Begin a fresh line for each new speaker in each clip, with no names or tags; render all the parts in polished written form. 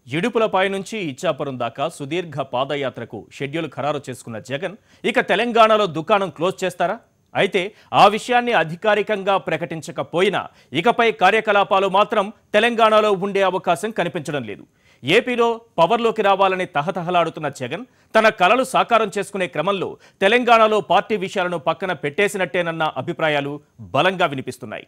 ఇడుపులపై నుంచి ఇచ్చాపురం దాకా సుదీర్ఘ పాదయాత్రకు షెడ్యూల్ ఖరారు చేసుకున్న జగన్ ఇక తెలంగాణలో దుకాణం క్లోజ్ చేస్తారా? అయితే ఆ విషయాన్ని అధికారికంగా ప్రకటించకపోయినా ఇకపై కార్యకలాపాలు మాత్రం తెలంగాణలో ఉండే అవకాశం కనిపించడం లేదు. ఏపీలో పవర్లోకి రావాలని తహతహలాడుతున్న జగన్ తన కలలు సాకారం చేసుకునే క్రమంలో తెలంగాణలో పార్టీ విషయాలను పక్కన పెట్టేసినట్టేనన్న అభిప్రాయాలు బలంగా వినిపిస్తున్నాయి.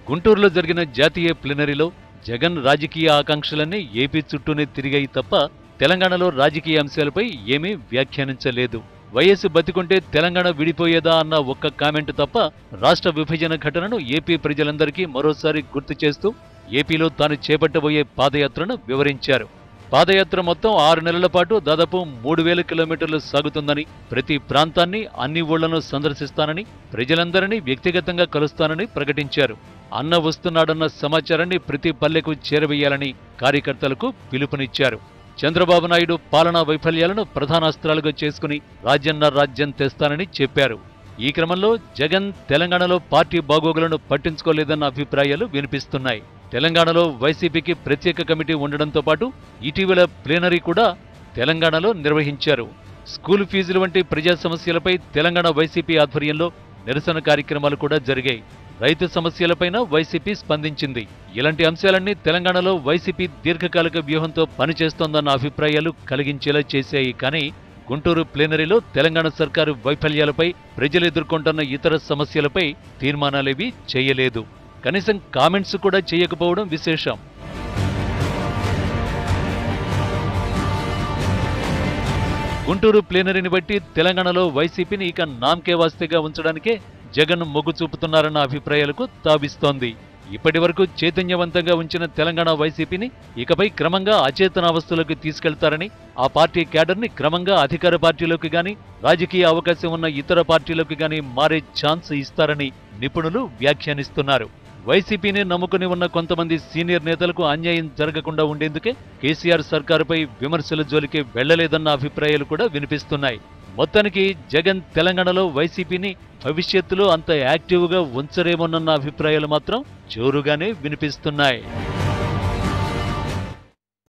గుంటూరులో జరిగిన జాతీయ ప్లీనరీలో జగన్ రాజకీయ ఆకాంక్షలన్నీ ఏపీ చుట్టూనే తిరిగాయి తప్ప తెలంగాణలో రాజకీయ అంశాలపై ఏమీ వ్యాఖ్యానించలేదు. వైఎస్ బతికుంటే తెలంగాణ విడిపోయేదా అన్న ఒక్క కామెంట్ తప్ప రాష్ట్ర విభజన ఘటనను ఏపీ ప్రజలందరికీ మరోసారి గుర్తు చేస్తూ ఏపీలో తాను చేపట్టబోయే పాదయాత్రను వివరించారు. పాదయాత్ర మొత్తం 6 నెలల పాటు దాదాపు 3000 కిలోమీటర్లు సాగుతుందని, ప్రతి ప్రాంతాన్ని అన్ని ఊళ్లను సందర్శిస్తానని, ప్రజలందరినీ వ్యక్తిగతంగా కలుస్తానని ప్రకటించారు. అన్న వస్తున్నాడన్న సమాచారాన్ని ప్రతి పల్లెకు చేరవేయాలని కార్యకర్తలకు పిలుపునిచ్చారు. చంద్రబాబు నాయుడు పాలనా వైఫల్యాలను ప్రధానాస్త్రాలుగా చేసుకుని రాజ్యం తెస్తానని చెప్పారు. ఈ క్రమంలో జగన్ తెలంగాణలో పార్టీ బాగోగులను పట్టించుకోలేదన్న అభిప్రాయాలు వినిపిస్తున్నాయి. తెలంగాణలో వైసీపీకి ప్రత్యేక కమిటీ ఉండడంతో పాటు ఇటీవల ప్లీనరీ కూడా తెలంగాణలో నిర్వహించారు. స్కూల్ ఫీజుల వంటి ప్రజా సమస్యలపై తెలంగాణ వైసీపీ ఆధ్వర్యంలో నిరసన కార్యక్రమాలు కూడా జరిగాయి. రైతు సమస్యలపైన వైసీపీ స్పందించింది. ఇలాంటి అంశాలన్నీ తెలంగాణలో వైసీపీ దీర్ఘకాలిక వ్యూహంతో పనిచేస్తోందన్న అభిప్రాయాలు కలిగించేలా చేశాయి. కానీ గుంటూరు ప్లీనరీలో తెలంగాణ సర్కారు వైఫల్యాలపై, ప్రజలు ఎదుర్కొంటున్న ఇతర సమస్యలపై తీర్మానాలేవీ చేయలేదు. కనీసం కామెంట్స్ కూడా చేయకపోవడం విశేషం. గుంటూరు ప్లీనరీని బట్టి తెలంగాణలో వైసీపీని ఇక నామ్కే వాస్తేగా ఉంచడానికే జగన్ మొగ్గు చూపుతున్నారన్న అభిప్రాయాలకు తావిస్తోంది. ఇప్పటి వరకు చైతన్యవంతంగా ఉంచిన తెలంగాణ వైసీపీని ఇకపై క్రమంగా అచేతనావస్థలోకి తీసుకెళ్తారని, ఆ పార్టీ క్యాడర్ని క్రమంగా అధికార పార్టీలోకి గాని, రాజకీయ అవకాశం ఉన్న ఇతర పార్టీలోకి గాని మారే ఛాన్స్ ఇస్తారని నిపుణులు వ్యాఖ్యానిస్తున్నారు. వైసీపీని నమ్ముకుని ఉన్న కొంతమంది సీనియర్ నేతలకు అన్యాయం జరగకుండా ఉండేందుకే కేసీఆర్ సర్కారుపై విమర్శల జోలికి వెళ్లలేదన్న అభిప్రాయాలు కూడా వినిపిస్తున్నాయి. మొత్తానికి జగన్ తెలంగాణలో వైసీపీని భవిష్యత్తులో అంత యాక్టివ్గా ఉంచరేమోనన్న అభిప్రాయాలు మాత్రం జోరుగానే వినిపిస్తున్నాయి.